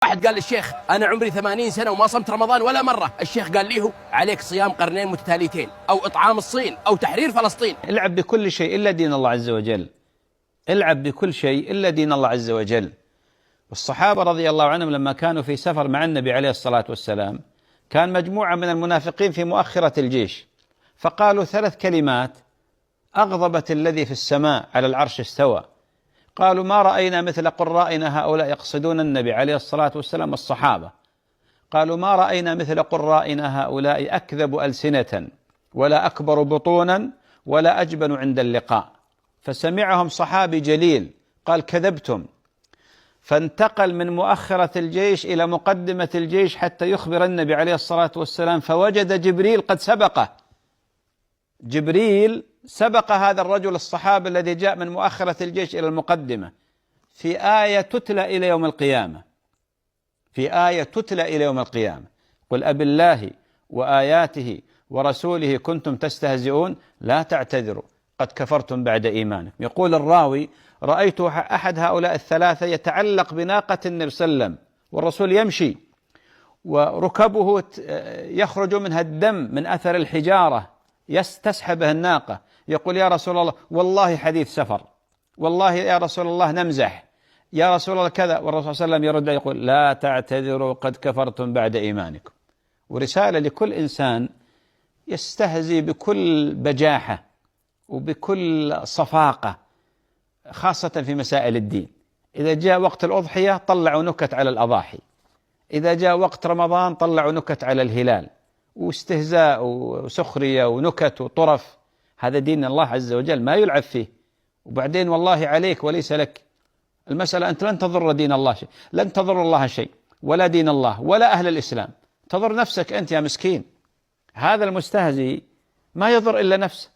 واحد قال للشيخ أنا عمري 80 سنة وما صمت رمضان ولا مرة. الشيخ قال له عليك صيام قرنين متتاليتين أو إطعام الصين أو تحرير فلسطين. العب بكل شيء إلا دين الله عز وجل. العب بكل شيء إلا دين الله عز وجل. والصحابة رضي الله عنهم لما كانوا في سفر مع النبي عليه الصلاة والسلام كان مجموعة من المنافقين في مؤخرة الجيش، فقالوا 3 كلمات أغضبت الذي في السماء على العرش استوى. قالوا ما رأينا مثل قرائنا هؤلاء، يقصدون النبي عليه الصلاة والسلام الصحابة. قالوا ما رأينا مثل قرائنا هؤلاء أكذب ألسنة ولا أكبر بطونا ولا أجبن عند اللقاء. فسمعهم صحابي جليل قال كذبتم، فانتقل من مؤخرة الجيش إلى مقدمة الجيش حتى يخبر النبي عليه الصلاة والسلام، فوجد جبريل قد سبقه. جبريل سبق هذا الرجل الصحابي الذي جاء من مؤخرة الجيش إلى المقدمة في آية تتلى إلى يوم القيامة، في آية تتلى إلى يوم القيامة: قل أب الله وآياته ورسوله كنتم تستهزئون لا تعتذروا قد كفرتم بعد إيمانكم. يقول الراوي: رأيت أحد هؤلاء ال3 يتعلق بناقة النبي صلى الله عليه وسلم والرسول يمشي وركبه يخرج منها الدم من أثر الحجارة تسحبه الناقة. يقول: يا رسول الله والله حديث سفر، والله يا رسول الله نمزح، يا رسول الله كذا. والرسول صلى الله عليه وسلم يرد يقول: لا تعتذروا قد كفرتم بعد إيمانكم. ورسالة لكل إنسان يستهزي بكل بجاحة وبكل صفاقة، خاصة في مسائل الدين. إذا جاء وقت الأضحية طلعوا نكت على الأضاحي، إذا جاء وقت رمضان طلعوا نكت على الهلال، واستهزاء وسخرية ونكت وطرف. هذا دين الله عز وجل ما يلعب فيه. وبعدين والله عليك وليس لك. المسألة أنت لن تضر دين الله شيء، لن تضر الله شيء ولا دين الله ولا أهل الإسلام، تضر نفسك أنت يا مسكين. هذا المستهزئ ما يضر إلا نفسه.